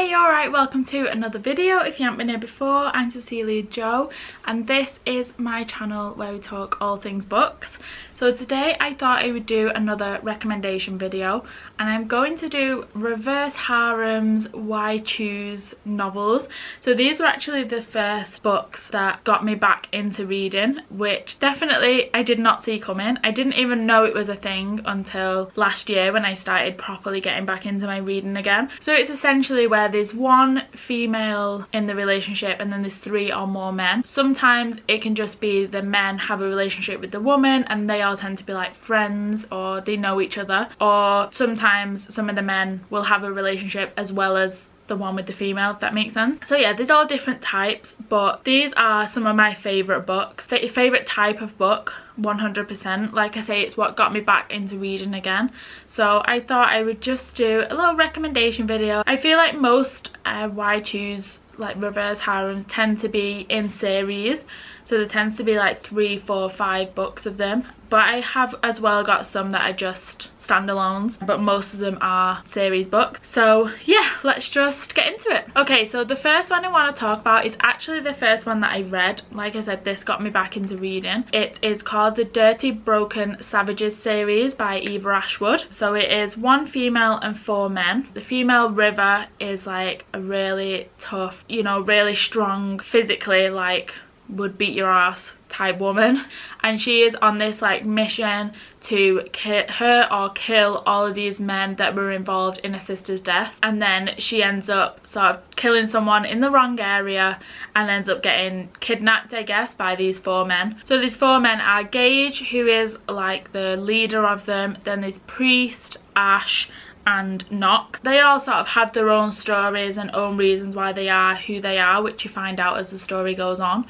Hey, alright, welcome to another video. If you haven't been here before, I'm Cecilia Jo and this is my channel where we talk all things books. So today I thought I would do another recommendation video and I'm going to do reverse harems, why choose novels. So these were actually the first books that got me back into reading, which definitely I did not see coming. I didn't even know it was a thing until last year when I started properly getting back into my reading again. So it's essentially where there's one female in the relationship and then there's 3 or more men. Sometimes it can just be the men have a relationship with the woman and they all tend to be like friends or they know each other, or sometimes some of the men will have a relationship as well as the one with the female, if that makes sense. So yeah, there's all different types, but these are some of my favourite books. Favourite type of book, 100%. Like I say, it's what got me back into reading again. So I thought I would just do a little recommendation video. I feel like most why choose like reverse harems tend to be in series, so there tends to be like 3, 4, 5 books of them, but I have as well got some that are just standalones, but most of them are series books. So yeah, let's just get into it. Okay, so the first one I want to talk about is actually the first one that I read. Like I said, this got me back into reading. It is called the Dirty Broken Savages series by Eva Ashwood. So it is 1 female and 4 men. The female River is like a really tough, you know, really strong physically, like would beat your ass type woman, and she is on this like mission to kill all of these men that were involved in her sister's death, and then she ends up sort of killing someone in the wrong area and ends up getting kidnapped, I guess, by these 4 men. So these 4 men are Gage, who is like the leader of them, then there's Priest, Ash and Knox. They all sort of have their own stories and own reasons why they are who they are, which you find out as the story goes on.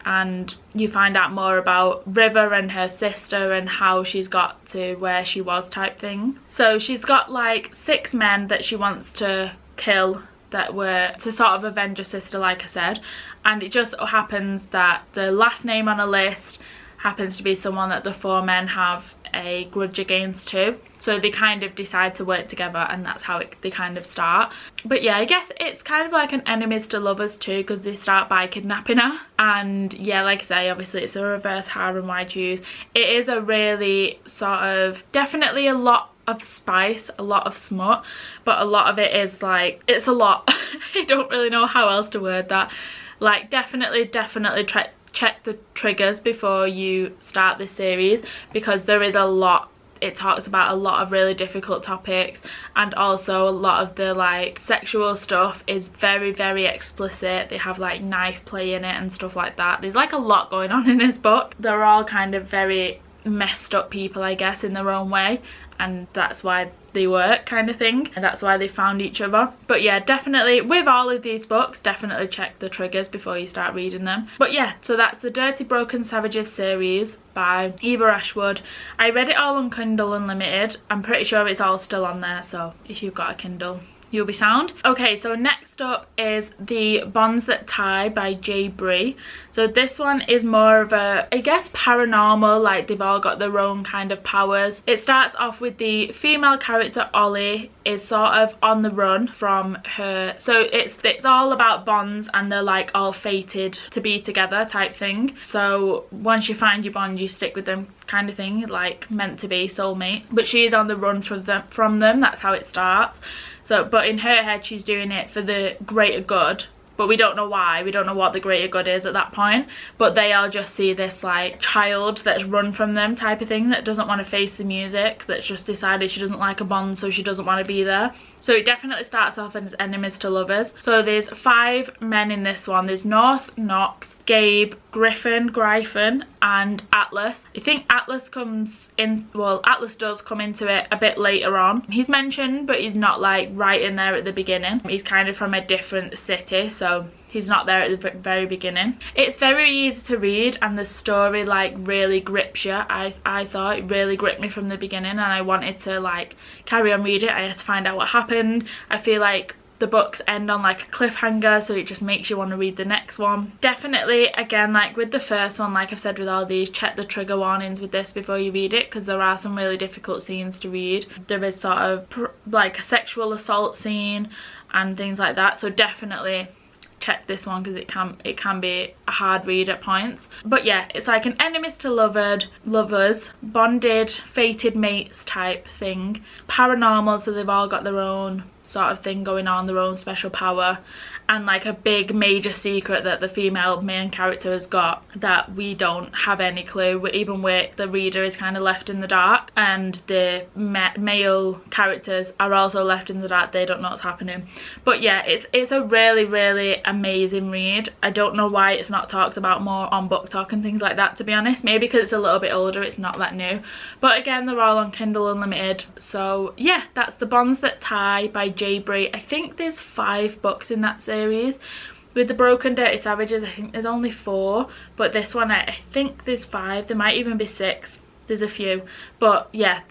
And you find out more about River and her sister and how she's got to where she was type thing. So she's got like 6 men that she wants to kill that were to sort of avenge her sister, like I said. And it just so happens that the last name on a list happens to be someone that the 4 men have a grudge against too. So they kind of decide to work together and that's how they kind of start. But yeah, I guess it's kind of like an enemies to lovers too, because they start by kidnapping her. And yeah, like I say, obviously it's a reverse harem, why choose. It is a really sort of, definitely a lot of spice, a lot of smut, but a lot of it is like, it's a lot. I don't really know how else to word that. Like definitely check the triggers before you start this series, because there is a lot. It talks about a lot of really difficult topics, and also a lot of the like sexual stuff is very, very explicit. They have like knife play in it and stuff like that. There's like a lot going on in this book. They're all kind of very messed up people, I guess, in their own way, and that's why they work kind of thing, and that's why they found each other. But yeah, definitely with all of these books, definitely check the triggers before you start reading them. But yeah, so that's the Dirty Broken Savages series by Eva Ashwood. I read it all on Kindle Unlimited. I'm pretty sure it's all still on there, so if you've got a Kindle, you'll be sound. Okay, so next up is The Bonds That Tie by J. Bree. So this one is more of a, I guess, paranormal, like they've all got their own kind of powers. It starts off with the female character Ollie is sort of on the run from her, so it's all about bonds and they're like all fated to be together type thing. So once you find your bond, you stick with them kind of thing, like meant to be soulmates. But she is on the run from them. That's how it starts. So, but in her head, she's doing it for the greater good. But we don't know why. We don't know what the greater good is at that point. But they all just see this like child that's run from them type of thing, that doesn't want to face the music, that's just decided she doesn't like a bond, so she doesn't want to be there. So it definitely starts off as enemies to lovers. So there's 5 men in this one. There's North, Knox, Gabe, Gryphon and Atlas. I think Atlas comes in, well, Atlas does come into it a bit later on. He's mentioned, but he's not like right in there at the beginning. He's kind of from a different city, so he's not there at the very beginning. It's very easy to read and the story like really grips you. I thought it really gripped me from the beginning and I wanted to like carry on reading it. I had to find out what happened. I feel like the books end on like a cliffhanger, so it just makes you want to read the next one. Definitely, again, like with the first one, like I've said with all these, check the trigger warnings with this before you read it, because there are some really difficult scenes to read. There is sort of like a sexual assault scene, and things like that. So definitely check this one because it can be a hard read at points. But yeah, it's like an enemies to lovers, bonded, fated mates type thing. Paranormal, so they've all got their own sort of thing going on, their own special power, and like a big major secret that the female main character has got that we don't have any clue. Even the reader is kind of left in the dark, and the male characters are also left in the dark. They don't know what's happening. But yeah, it's a really amazing read. I don't know why it's not talked about more on Book Talk and things like that, to be honest. Maybe because it's a little bit older, it's not that new. But again, they're all on Kindle Unlimited. So yeah, that's The Bonds That Tie by J. Bree. I think there's 5 books in that series. With The Broken Dirty Savages, I think there's only 4, but this one I think there's 5. There might even be 6. There's a few, but yeah,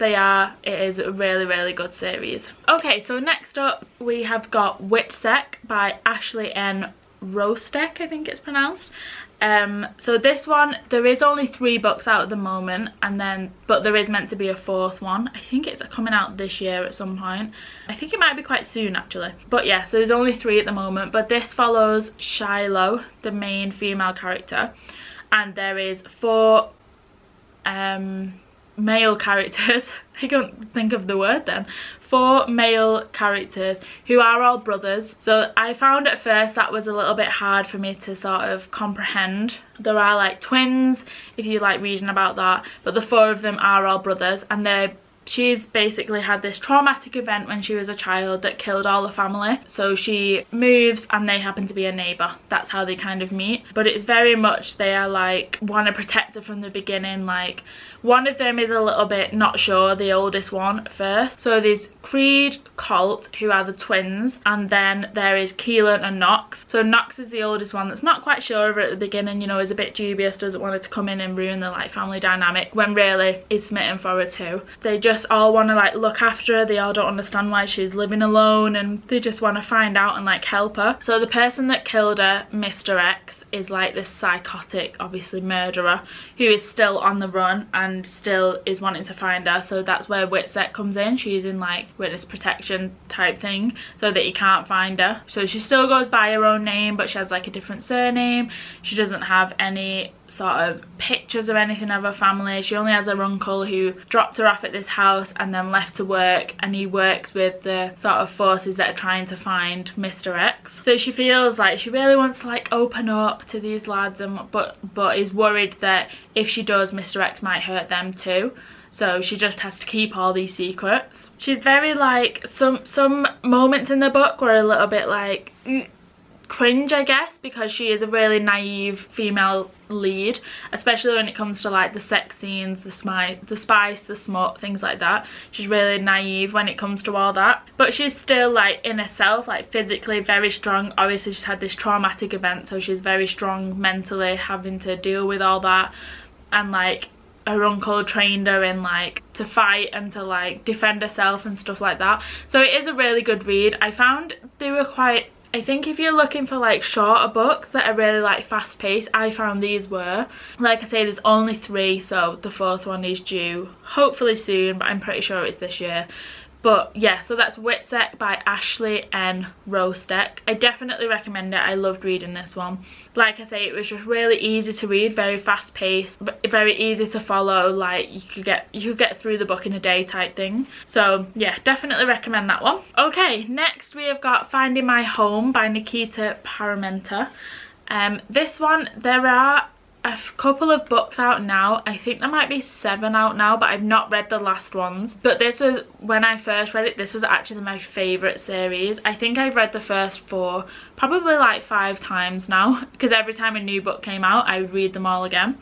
it is a really good series. Okay, so next up we have got Witsec by Ashley N. Rostek, I think it's pronounced. So this one, there is only 3 books out at the moment, but there is meant to be a 4th one. I think it's coming out this year at some point. I think it might be quite soon actually. But yeah, so there's only 3 at the moment, but this follows Shiloh, the main female character, and there is 4 male characters. I can't think of the word then. 4 male characters who are all brothers. So I found at first that was a little bit hard for me to sort of comprehend. There are like twins, if you like reading about that, but the 4 of them are all brothers, and she's basically had this traumatic event when she was a child that killed all the family. So she moves and they happen to be a neighbour. That's how they kind of meet. But it's very much, they are like, want to protect her from the beginning. Like, one of them is a little bit not sure, the oldest one at first. So there's Creed, Colt, who are the twins, and then there is Keelan and Knox. So Knox is the oldest one that's not quite sure of it at the beginning, you know, is a bit dubious, doesn't want her to come in and ruin the like family dynamic, when really is smitten for her too. They just all want to like look after her. They all don't understand why she's living alone, and they just want to find out and like help her. So the person that killed her, Mr. X, is like this psychotic, obviously murderer, who is still on the run and still is wanting to find her. So that's where Witsec comes in. She's in like witness protection type thing so that he can't find her. So she still goes by her own name, but she has like a different surname. She doesn't have any sort of pictures or anything of her family. She only has her uncle who dropped her off at this house and then left to work, and he works with the sort of forces that are trying to find Mr. X. So she feels like she really wants to like open up to these lads, and but is worried that if she does, Mr. X might hurt them too. So she just has to keep all these secrets. She's very like, some moments in the book were a little bit like cringe, I guess, because she is a really naive female lead, especially when it comes to like the sex scenes, the spice, the smut, things like that. She's really naive when it comes to all that, but she's still like in herself, like physically very strong. Obviously she's had this traumatic event, so she's very strong mentally, having to deal with all that, and like her uncle trained her in like to fight and to like defend herself and stuff like that. So it is a really good read. I found they were quite, I think if you're looking for like shorter books that are really like fast paced, I found these were. Like I say, there's only 3, so the 4th one is due hopefully soon, but I'm pretty sure it's this year. But yeah, so that's Witsec by Ashley N. Rostek. I definitely recommend it. I loved reading this one. Like I say, it was just really easy to read, very fast paced, very easy to follow. Like you could get through the book in a day type thing. So yeah, definitely recommend that one. Okay, next we have got Finding My Home by Nikita Paramenta. This one, there are a couple of books out now. I think there might be 7 out now, but I've not read the last ones. But this was, when I first read it, this was actually my favourite series. I think I've read the first 4 probably like 5 times now, because every time a new book came out I would read them all again.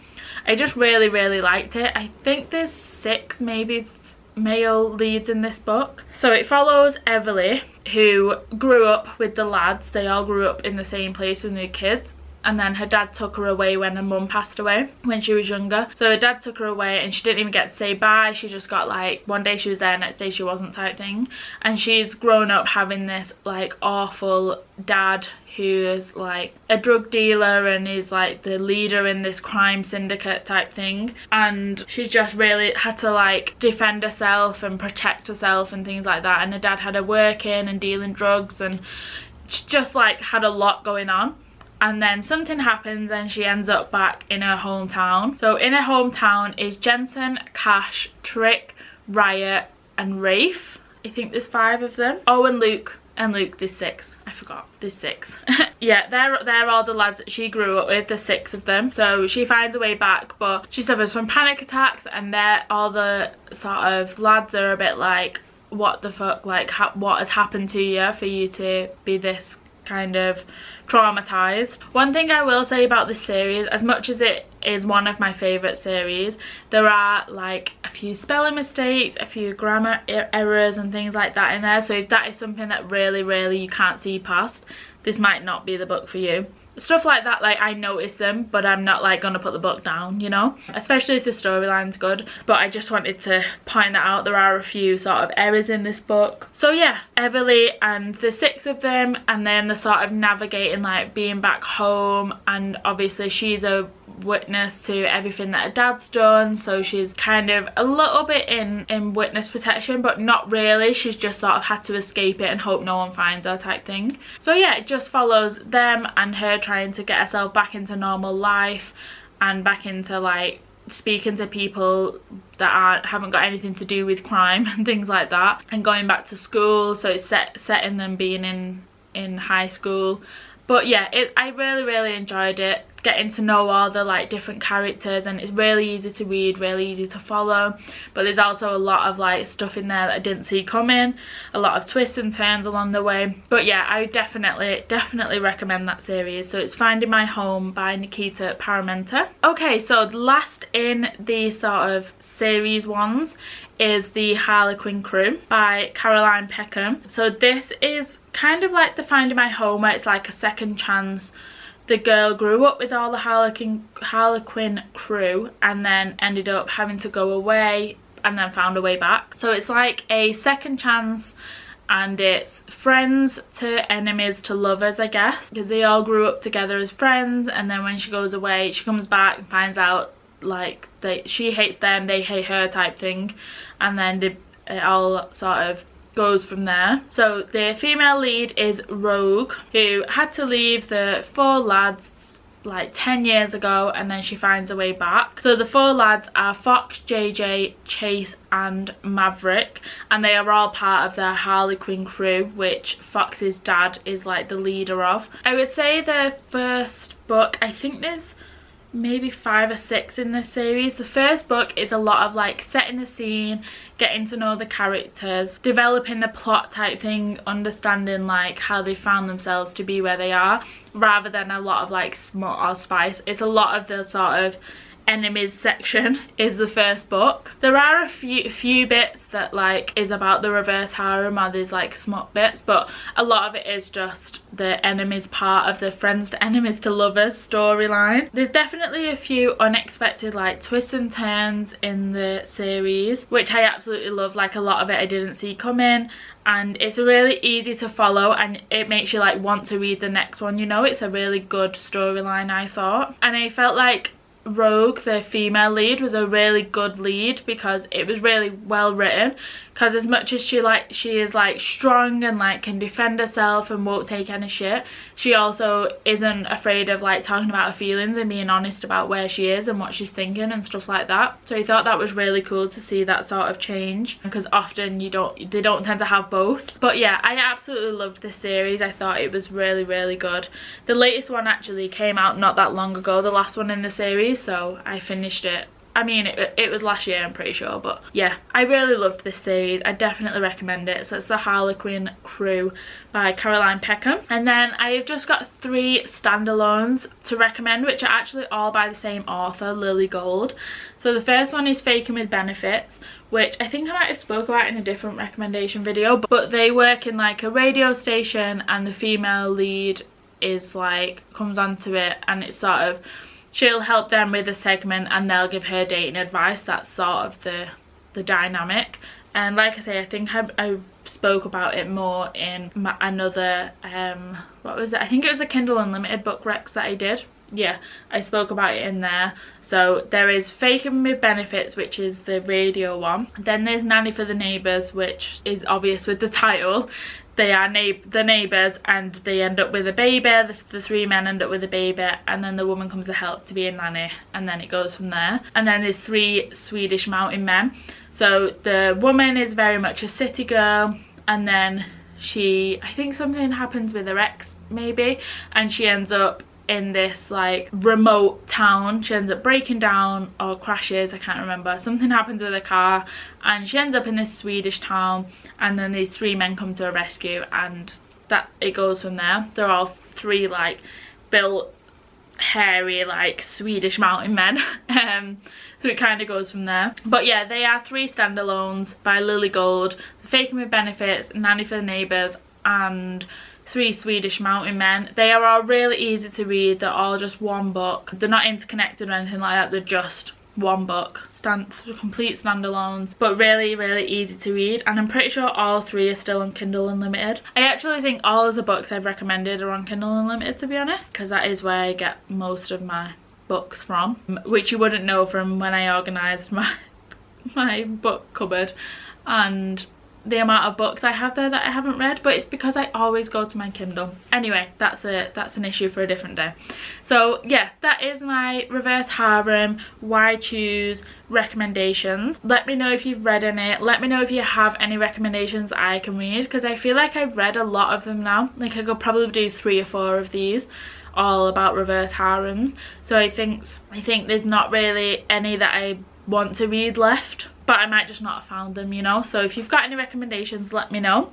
I just really liked it. I think there's 6 maybe male leads in this book. So it follows Everly, who grew up with the lads. They all grew up in the same place when they were kids. and then her dad took her away when her mum passed away when she was younger. So her dad took her away and she didn't even get to say bye. She just got like, one day she was there, next day she wasn't type thing. And she's grown up having this like awful dad who is like a drug dealer and is like the leader in this crime syndicate type thing, and she's just really had to like defend herself and protect herself and things like that. And her dad had her working and dealing drugs, and she just like had a lot going on. And then something happens and she ends up back in her hometown. So in her hometown is Jensen, Cash, Trick, Riot and Rafe. I think there's 5 of them. Oh, and Luke. And Luke, there's 6. I forgot, there's 6. Yeah, they're all the lads that she grew up with, the 6 of them. So she finds a way back, but she suffers from panic attacks, and all the sort of lads are a bit like, what the fuck, like what has happened to you for you to be this kind of traumatized. One thing I will say about this series, as much as it is one of my favorite series, there are like a few spelling mistakes, a few grammar errors and things like that in there. So if that is something that really you can't see past, this might not be the book for you. Stuff like that, like I notice them, but I'm not like gonna put the book down, you know, especially if the storyline's good. But I just wanted to point that out. There are a few sort of errors in this book. So yeah, Everly and the 6 of them, and then the sort of navigating like being back home, and obviously she's a witness to everything that her dad's done, so she's kind of a little bit in witness protection, but not really. She's just sort of had to escape it and hope no one finds her type thing. So yeah, it just follows them and her trying to get herself back into normal life and back into like speaking to people that haven't got anything to do with crime and things like that, and going back to school. So it's set in them being in high school. But yeah, I really enjoyed it, getting to know all the like different characters, and it's really easy to read, really easy to follow. But there's also a lot of like stuff in there that I didn't see coming, a lot of twists and turns along the way. But yeah, I definitely recommend that series. So it's Finding My Home by Nikita Paramenta. Okay, so last in the sort of series ones is the Harlequin Crew by Caroline Peckham. So this is kind of like the Finding My Home, where it's like a second chance. The girl grew up with all the Harlequin crew and then ended up having to go away and then found a way back. So it's like a second chance, and it's friends to enemies to lovers, I guess, because they all grew up together as friends, and then when she goes away she comes back and finds out like she hates them, they hate her type thing, and then it all sort of goes from there. So the female lead is Rogue, who had to leave the 4 lads like 10 years ago, and then she finds a way back. So the 4 lads are Fox, JJ, Chase and Maverick, and they are all part of the Harlequin Crew, which Fox's dad is like the leader of. I would say the first book, I think there's maybe 5 or 6 in this series. The first book is a lot of like setting the scene, getting to know the characters, developing the plot type thing, understanding like how they found themselves to be where they are, rather than a lot of like smut or spice. It's a lot of the sort of enemies section is the first book. There are a few bits that like is about the reverse harem, or there's like smut bits, but a lot of it is just the enemies part of the friends to enemies to lovers storyline. There's definitely a few unexpected like twists and turns in the series, which I absolutely love. Like a lot of it I didn't see coming, and it's really easy to follow, and it makes you like want to read the next one, you know. It's a really good storyline, I thought, and I felt like Rogue, the female lead, was a really good lead because it was really well written. Because as much as she is like strong and like can defend herself and won't take any shit, she also isn't afraid of like talking about her feelings and being honest about where she is and what she's thinking and stuff like that. So I thought that was really cool to see that sort of change, because often they don't tend to have both. But yeah, I absolutely loved this series. I thought it was really good. The latest one actually came out not that long ago, the last one in the series, so I finished it. I mean, it was last year, I'm pretty sure, but yeah, I really loved this series. I definitely recommend it. So it's the Harlequin Crew by Caroline Peckham. And then I've just got 3 standalones to recommend, which are actually all by the same author, Lily Gold. So the first one is Faking with Benefits, which I think I might have spoke about in a different recommendation video, but they work in like a radio station, and the female lead is like comes onto it, and it's sort of, she'll help them with a segment and they'll give her dating advice. That's sort of the dynamic. And like I say, I think I spoke about it more in another what was it, I think it was a Kindle Unlimited book recs that I did. Yeah, I spoke about it in there. So there is Faking with Benefits, which is the radio one. Then there's Nanny for the Neighbours, which is obvious with the title. They are the neighbours and they end up with a baby. The three men end up with a baby, and then the woman comes to help to be a nanny, and then it goes from there. And then there's 3 Swedish mountain men. So the woman is very much a city girl, and then I think something happens with her ex maybe, and she ends up in this like remote town. She ends up breaking down or crashes, I can't remember, something happens with her car, and she ends up in this Swedish town, and then these 3 men come to her rescue, and that it goes from there. They're all 3 like built, hairy, like Swedish mountain men. So it kind of goes from there. But yeah, they are 3 standalones by Lily Gold: Faking with Benefits, Nanny for the Neighbours, and 3 Swedish mountain men. They are all really easy to read. They're all just one book. They're not interconnected or anything like that. They're just one book, complete standalones, but really, really easy to read. And I'm pretty sure all 3 are still on Kindle Unlimited. I actually think all of the books I've recommended are on Kindle Unlimited, to be honest, because that is where I get most of my books from, which you wouldn't know from when I organised my book cupboard and the amount of books I have there that I haven't read, but it's because I always go to my Kindle. Anyway, that's an issue for a different day. So yeah, that is my reverse harem why choose recommendations. Let me know if you've read any. Let me know if you have any recommendations that I can read, because I feel like I've read a lot of them now. Like I could probably do 3 or 4 of these all about reverse harems. So I think there's not really any that I want to read left, but I might just not have found them, you know. So if you've got any recommendations, let me know.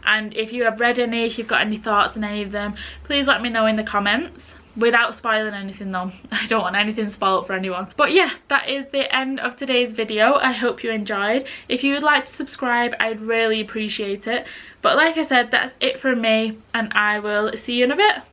And if you have read any, if you've got any thoughts on any of them, please let me know in the comments, without spoiling anything though. I don't want anything spoiled for anyone. But yeah, that is the end of today's video. I hope you enjoyed. If you would like to subscribe, I'd really appreciate it. But like I said, that's it from me, and I will see you in a bit.